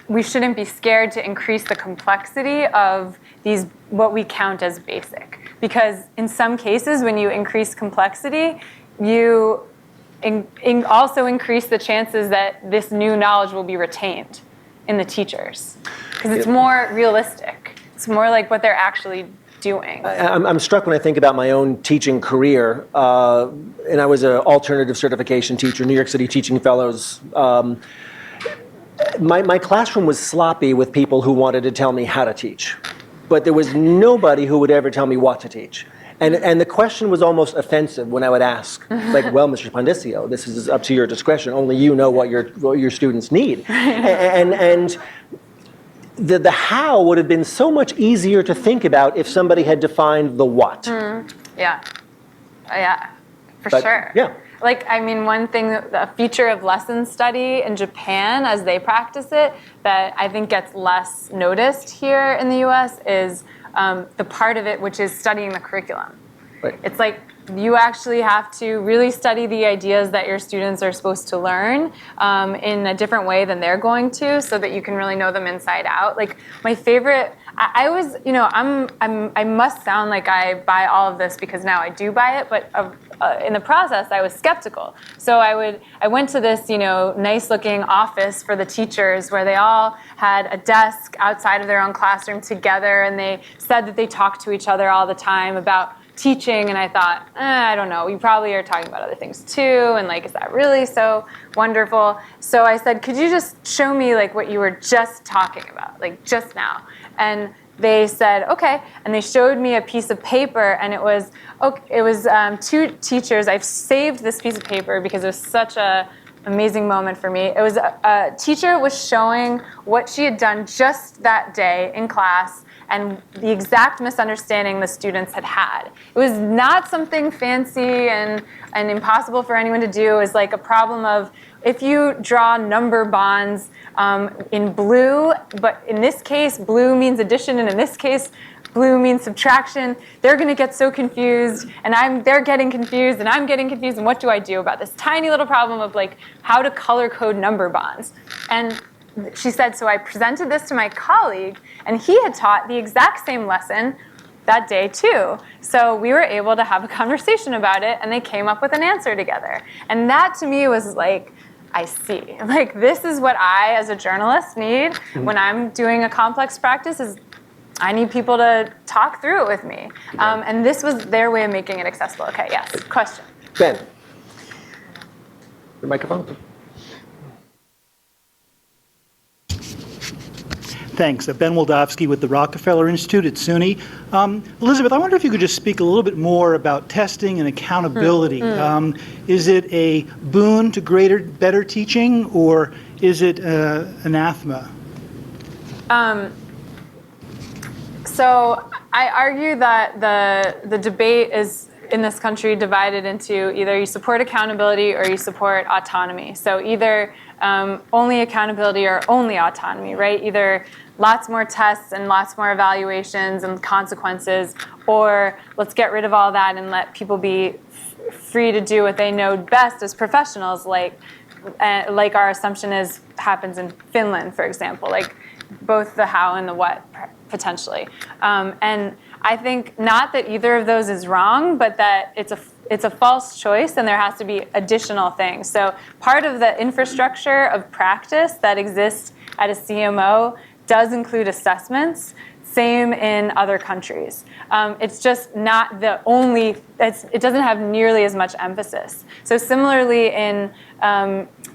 we shouldn't be scared to increase the complexity of these, what we count as basic. Because in some cases, when you increase complexity, you also increase the chances that this new knowledge will be retained in the teachers. Because it's more realistic. It's more like what they're actually doing. I'm struck when I think about my own teaching career, and I was an alternative certification teacher, New York City Teaching Fellows. My classroom was sloppy with people who wanted to tell me how to teach, but there was nobody who would ever tell me what to teach. And the question was almost offensive when I would ask, like, well, Mr. Pandisio, this is up to your discretion. Only you know what your students need. And the how would have been so much easier to think about if somebody had defined the what. Yeah, for sure. Yeah. Like, I mean, one thing, a feature of lesson study in Japan as they practice it that I think gets less noticed here in the US is the part of it which is studying the curriculum. Right. It's like you actually have to really study the ideas that your students are supposed to learn in a different way than they're going to, so that you can really know them inside out. Like my favorite, I was, you know, I must sound like I buy all of this because now I do buy it, but in the process I was skeptical. So I went to this, you know, nice looking office for the teachers where they all had a desk outside of their own classroom together, and they said that they talked to each other all the time about teaching, and I thought, I don't know, you probably are talking about other things too, and like, is that really so wonderful? So I said, could you just show me like what you were just talking about, like just now? And they said, okay, and they showed me a piece of paper, and it was two teachers. I've saved this piece of paper because it was such a amazing moment for me. It was a teacher was showing what she had done just that day in class and the exact misunderstanding the students had had. It was not something fancy and impossible for anyone to do. It was like a problem of if you draw number bonds in blue, but in this case, blue means addition, and in this case, blue means subtraction, they're going to get so confused, and they're getting confused, and I'm getting confused, and what do I do about this tiny little problem of like how to color code number bonds? And she said, so I presented this to my colleague, and he had taught the exact same lesson that day too. So we were able to have a conversation about it, and they came up with an answer together. And that to me was like, I see. Like, this is what I, as a journalist, need when I'm doing a complex practice, is I need people to talk through it with me. And this was their way of making it accessible. Okay, yes, question. Ben, your microphone. Thanks. Ben Wildavsky with the Rockefeller Institute at SUNY. Elizabeth, I wonder if you could just speak a little bit more about testing and accountability. Is it a boon to better teaching, or is it anathema? So I argue that the debate is in this country divided into either you support accountability or you support autonomy. So either only accountability or only autonomy, right? Either lots more tests and lots more evaluations and consequences, or let's get rid of all that and let people be free to do what they know best as professionals, like our assumption is happens in Finland, for example, like both the how and the what potentially. And I think not that either of those is wrong, but that it's a false choice and there has to be additional things. So part of the infrastructure of practice that exists at a CMO does include assessments. Same in other countries. It's just not the only, it doesn't have nearly as much emphasis. So similarly in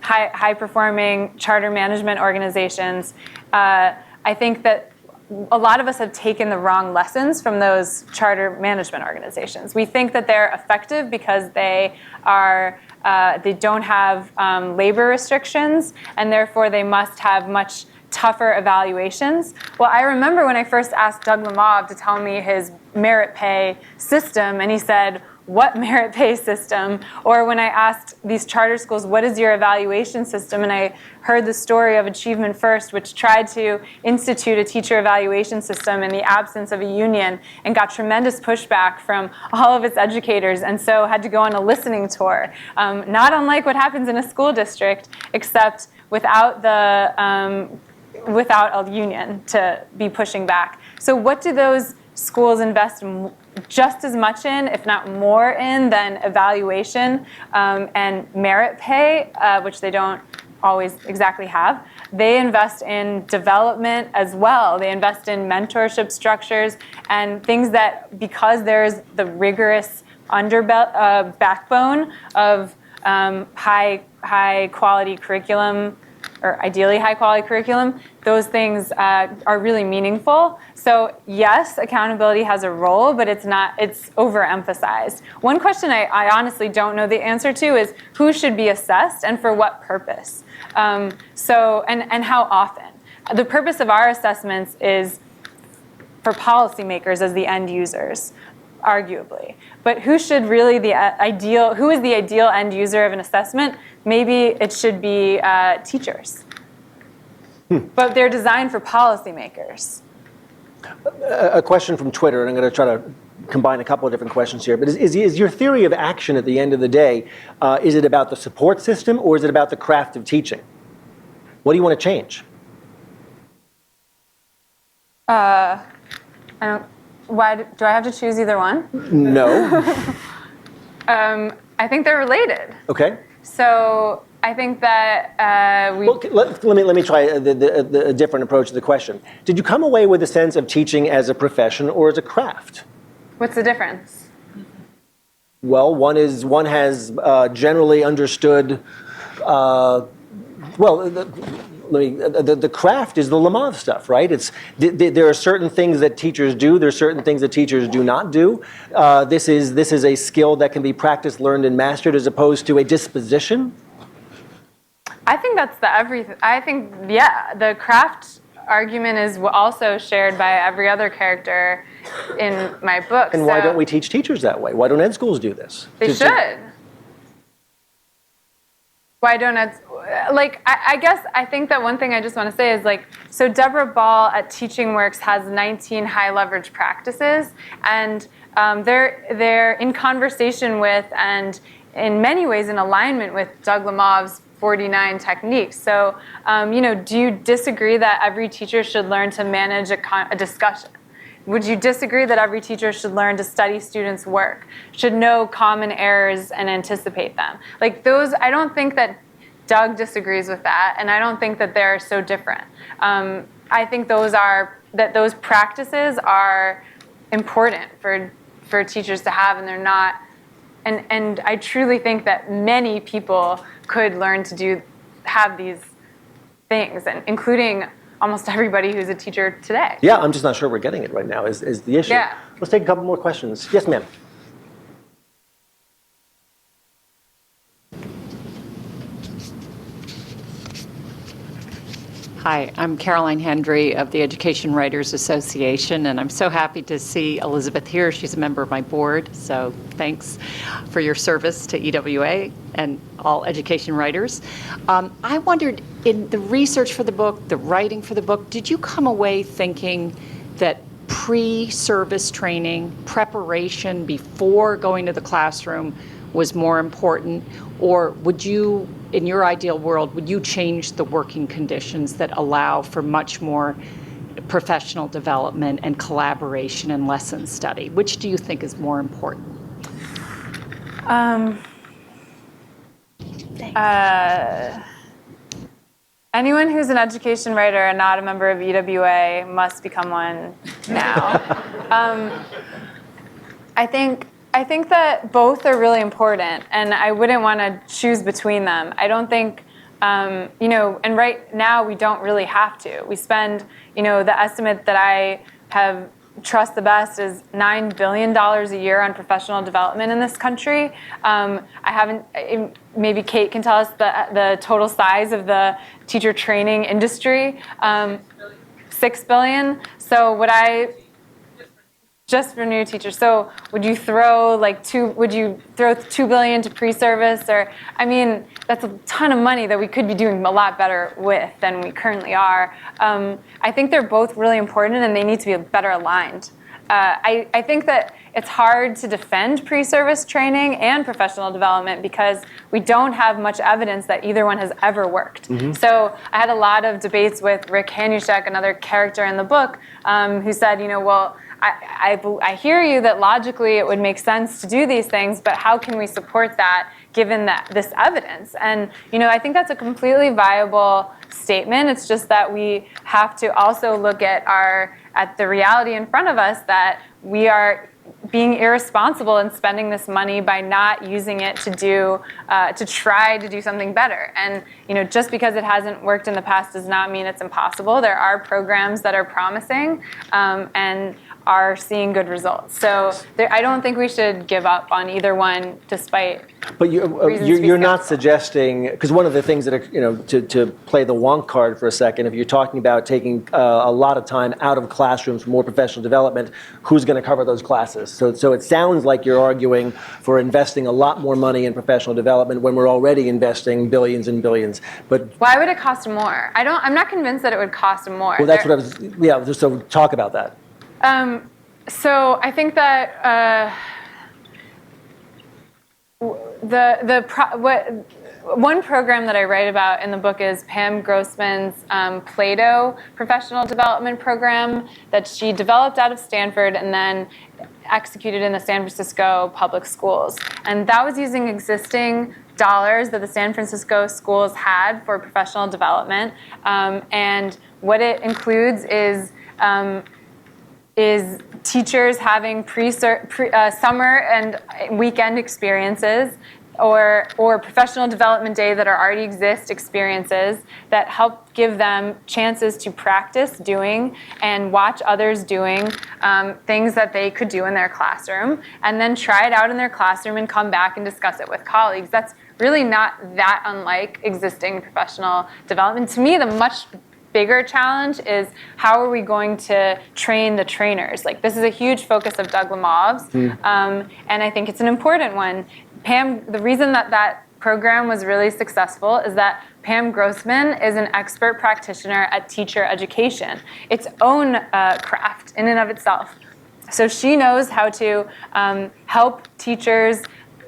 high-performing charter management organizations, I think that a lot of us have taken the wrong lessons from those charter management organizations. We think that they're effective because they don't have labor restrictions, and therefore they must have much tougher evaluations. Well, I remember when I first asked Doug Lemov to tell me his merit pay system, and he said, "What merit pay system?" Or when I asked these charter schools, "What is your evaluation system?" And I heard the story of Achievement First, which tried to institute a teacher evaluation system in the absence of a union and got tremendous pushback from all of its educators, and so had to go on a listening tour. Not unlike what happens in a school district, except without a union to be pushing back. So what do those schools invest just as much in, if not more in, than evaluation and merit pay, which they don't always exactly have? They invest in development as well. They invest in mentorship structures and things that, because there's the rigorous backbone of high quality curriculum, or ideally high-quality curriculum, those things are really meaningful. So yes, accountability has a role, but it's overemphasized. One question I honestly don't know the answer to is who should be assessed and for what purpose? And how often? The purpose of our assessments is for policymakers as the end users, arguably. But who should really who is the ideal end user of an assessment? Maybe it should be teachers. But they're designed for policymakers. A question from Twitter, and I'm going to try to combine a couple of different questions here. But is your theory of action at the end of the day, is it about the support system or is it about the craft of teaching? What do you want to change? Why do I have to choose either one? No. I think they're related. Okay. So I think that Well, let me try a different approach to the question. Did you come away with a sense of teaching as a profession or as a craft? What's the difference? Well, one has generally understood. The craft is the Lemov stuff, right? There are certain things that teachers do. There are certain things that teachers do not do. This is a skill that can be practiced, learned, and mastered, as opposed to a disposition. I think that's the craft argument is also shared by every other character in my book. And why don't we teach teachers that way? Why don't ed schools do this? They should. Why don't I think that one thing I just want to say is so Deborah Ball at Teaching Works has 19 high leverage practices, and they're in conversation with and in many ways in alignment with Doug Lemov's 49 techniques. So, do you disagree that every teacher should learn to manage a discussion? Would you disagree that every teacher should learn to study students' work, should know common errors and anticipate them? I don't think that Doug disagrees with that, and I don't think that they're so different. I think those practices are important for teachers to have, and they're not. And I truly think that many people could learn to have these things, and including almost everybody who's a teacher today. Yeah, I'm just not sure we're getting it right now is the issue. Yeah. Let's take a couple more questions. Yes, ma'am. Hi, I'm Caroline Hendry of the Education Writers Association, and I'm so happy to see Elizabeth here. She's a member of my board, so thanks for your service to EWA and all education writers. I wondered, in the research for the book, the writing for the book, did you come away thinking that pre-service training, preparation before going to the classroom was more important, or would you, in your ideal world, would you change the working conditions that allow for much more professional development and collaboration and lesson study? Which do you think is more important? Anyone who's an education writer and not a member of EWA must become one now. I think that both are really important, and I wouldn't want to choose between them. I don't think, and right now we don't really have to. We spend, the estimate that I have trust the best is $9 billion a year on professional development in this country. I haven't, maybe Kate can tell us the total size of the teacher training industry. $6 billion. So just for new teachers. So would you throw $2 billion to pre-service? Or, that's a ton of money that we could be doing a lot better with than we currently are. I think they're both really important and they need to be better aligned. I think that it's hard to defend pre-service training and professional development because we don't have much evidence that either one has ever worked. Mm-hmm. So I had a lot of debates with Rick Hanushek, another character in the book, who said, I hear you that logically it would make sense to do these things, but how can we support that given this evidence? And I think that's a completely viable statement. It's just that we have to also look at the reality in front of us that we are being irresponsible in spending this money by not using it to try to do something better. And just because it hasn't worked in the past does not mean it's impossible. There are programs that are promising and are seeing good results. So I don't think we should give up on either one, despite. But you're not suggesting, because one of the things that are, to play the wonk card for a second, if you're talking about taking a lot of time out of classrooms for more professional development, who's going to cover those classes? So it sounds like you're arguing for investing a lot more money in professional development when we're already investing billions and billions. But why would it cost more? I'm not convinced that it would cost more. Well, that's what I was. So talk about that. So I think that one program that I write about in the book is Pam Grossman's Plato professional development program that she developed out of Stanford and then executed in the San Francisco public schools. And that was using existing dollars that the San Francisco schools had for professional development. And what it includes is teachers having summer and weekend experiences or professional development day that already exist experiences that help give them chances to practice doing and watch others doing things that they could do in their classroom and then try it out in their classroom and come back and discuss it with colleagues. That's really not that unlike existing professional development. To me, the much bigger challenge is how are we going to train the trainers? Like, this is a huge focus of Doug Lemov's, and I think it's an important one. The reason that program was really successful is that Pam Grossman is an expert practitioner at teacher education, its own craft in and of itself. So she knows how to help teachers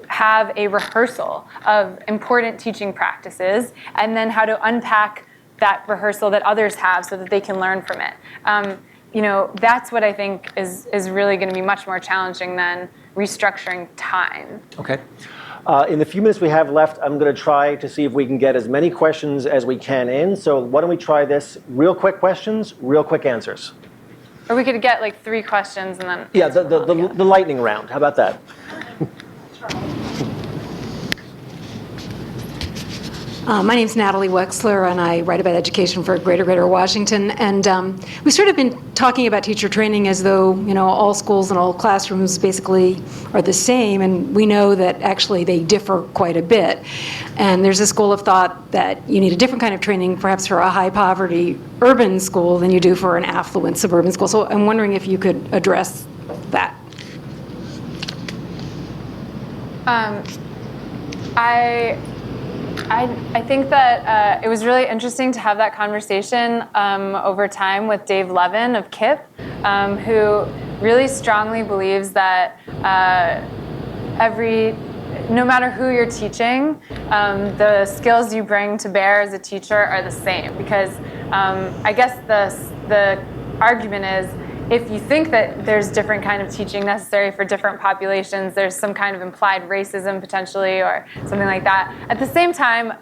have a rehearsal of important teaching practices and then how to unpack that rehearsal that others have so that they can learn from it. That's what I think is really going to be much more challenging than restructuring time. Okay. In the few minutes we have left, I'm going to try to see if we can get as many questions as we can in. So why don't we try this? Real quick questions, real quick answers. Or we could get like 3 questions and then... Yeah, the lightning round. How about that? My name's Natalie Wexler, and I write about education for Greater Washington. And we've sort of been talking about teacher training as though, all schools and all classrooms basically are the same, and we know that actually they differ quite a bit. And there's a school of thought that you need a different kind of training, perhaps for a high-poverty urban school than you do for an affluent suburban school. So I'm wondering if you could address that. I think that it was really interesting to have that conversation over time with Dave Levin of KIPP, who really strongly believes that no matter who you're teaching, the skills you bring to bear as a teacher are the same. Because I guess the argument is, if you think that there's different kind of teaching necessary for different populations, there's some kind of implied racism potentially or something like that. At the same time,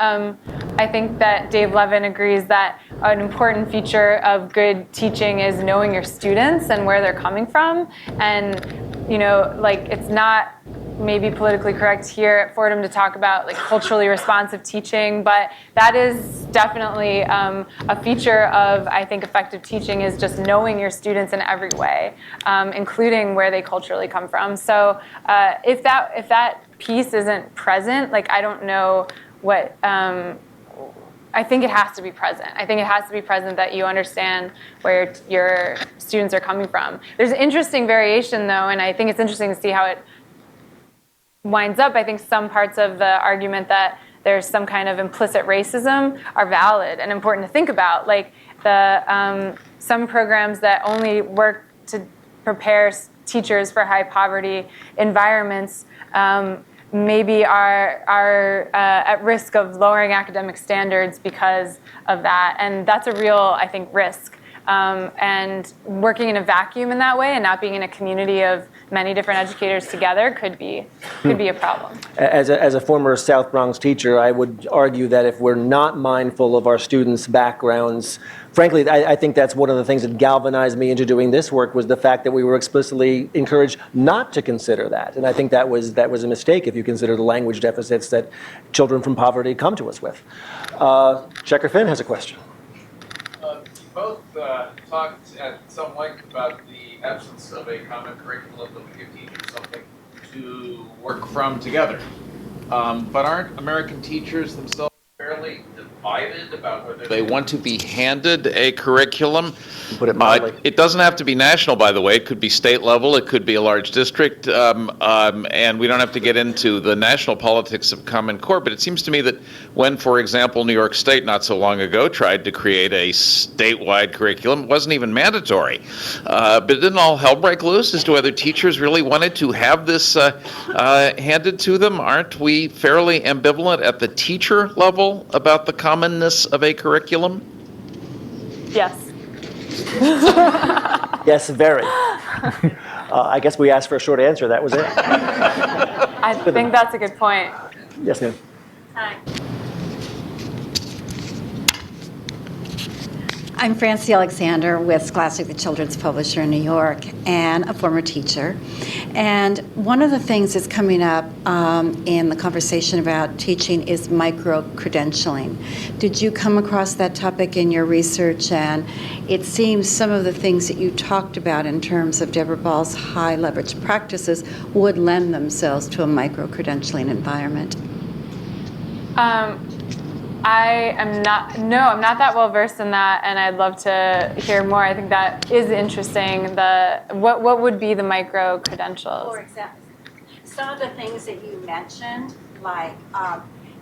I think that Dave Levin agrees that an important feature of good teaching is knowing your students and where they're coming from. And, it's not maybe politically correct here at Fordham to talk about culturally responsive teaching, but that is definitely a feature of, I think, effective teaching is just knowing your students in every way, including where they culturally come from. So if that piece isn't present, I don't know what. I think it has to be present. I think it has to be present that you understand where your students are coming from. There's an interesting variation, though, and I think it's interesting to see how it winds up. I think some parts of the argument that there's some kind of implicit racism are valid and important to think about. Some programs that only work to prepare teachers for high poverty environments maybe are at risk of lowering academic standards because of that. And that's a real, I think, risk. And working in a vacuum in that way and not being in a community of many different educators together could be a problem. As a former South Bronx teacher, I would argue that if we're not mindful of our students' backgrounds, frankly, I think that's one of the things that galvanized me into doing this work was the fact that we were explicitly encouraged not to consider that. And I think that was a mistake if you consider the language deficits that children from poverty come to us with. Checker Finn has a question. Both talked at some length about the absence of a common curriculum that would give teachers something to work from together. But aren't American teachers themselves fairly divided about whether they want to be handed a curriculum? Put it mildly. It doesn't have to be national, by the way. It could be state level. It could be a large district. And we don't have to get into the national politics of Common Core. But it seems to me that when, for example, New York State not so long ago tried to create a statewide curriculum, it wasn't even mandatory. But didn't all hell break loose as to whether teachers really wanted to have this handed to them? Aren't we fairly ambivalent at the teacher level about the commonness of a curriculum? Yes. Yes, very. I guess we asked for a short answer. That was it. I think that's a good point. Yes, ma'am. Hi. I'm Francie Alexander with Scholastic, the children's publisher in New York, and a former teacher. And one of the things that's coming up in the conversation about teaching is micro-credentialing. Did you come across that topic in your research? And it seems some of the things that you talked about in terms of Deborah Ball's high leverage practices would lend themselves to a micro-credentialing environment. I'm not that well versed in that, and I'd love to hear more. I think that is interesting. What would be the micro credentials? For example, some of the things that you mentioned, like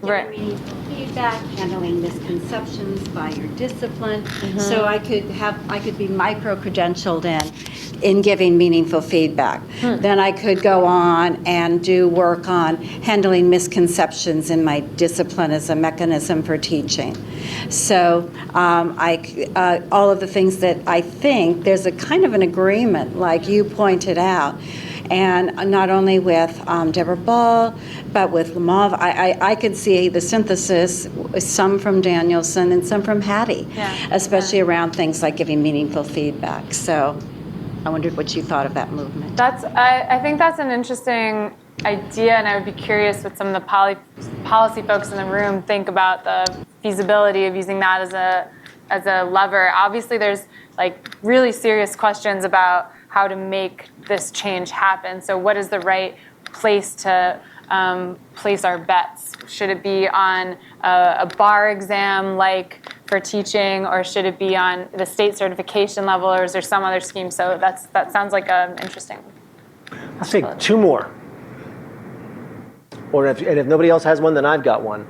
Right. giving meaningful feedback, handling misconceptions by your discipline. Mm-hmm. So I could be micro-credentialed in giving meaningful feedback. Then I could go on and do work on handling misconceptions in my discipline as a mechanism for teaching. So all of the things that I think there's a kind of an agreement, like you pointed out, and not only with Deborah Ball, but with Lamov, I could see the synthesis, some from Danielson and some from Hattie, especially around things like giving meaningful feedback. So I wondered what you thought of that movement. I think that's an interesting idea, and I would be curious what some of the policy folks in the room think about the feasibility of using that as a lever. Obviously, there's like really serious questions about how to make this change happen. So what is the right place to place our bets? Should it be on a bar exam like for teaching, or should it be on the state certification level, or is there some other scheme? So that sounds like an interesting one. Let's take two more. And if nobody else has one, then I've got one.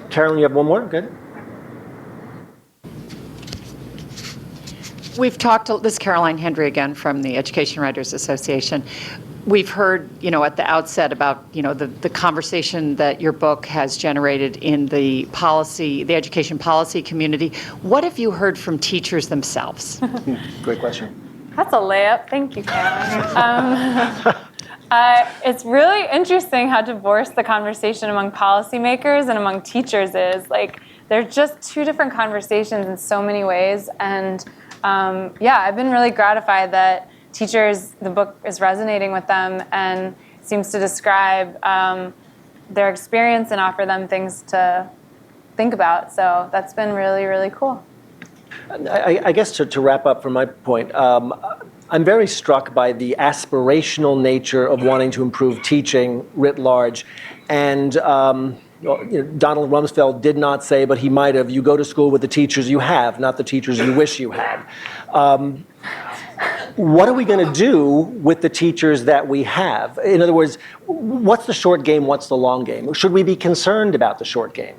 Carolyn, you have one more? Good. We've talked, this is Caroline Hendry again from the Education Writers Association. We've heard, at the outset about, the conversation that your book has generated in the education policy community. What have you heard from teachers themselves? Great question. That's a layup. Thank you, Caroline. It's really interesting how divorced the conversation among policymakers and among teachers is. Like, they're just two different conversations in so many ways. And I've been really gratified that teachers, the book is resonating with them and seems to describe their experience and offer them things to think about. So that's been really, really cool. I guess to wrap up from my point, I'm very struck by the aspirational nature of wanting to improve teaching writ large. And Donald Rumsfeld did not say, but he might have, you go to school with the teachers you have, not the teachers you wish you had. What are we going to do with the teachers that we have? In other words, what's the short game, what's the long game? Should we be concerned about the short game?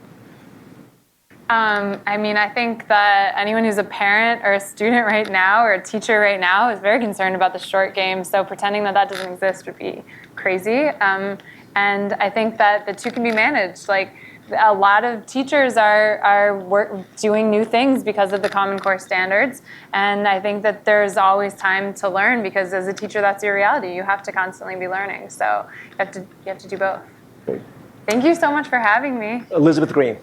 I think that anyone who's a parent or a student right now or a teacher right now is very concerned about the short game. So pretending that doesn't exist would be crazy. And I think that the two can be managed. Like, a lot of teachers are doing new things because of the Common Core standards. And I think that there's always time to learn, because as a teacher, that's your reality. You have to constantly be learning. So you have to do both. Great. Thank you so much for having me. Elizabeth Green.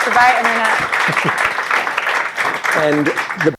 Goodbye, Internet. And the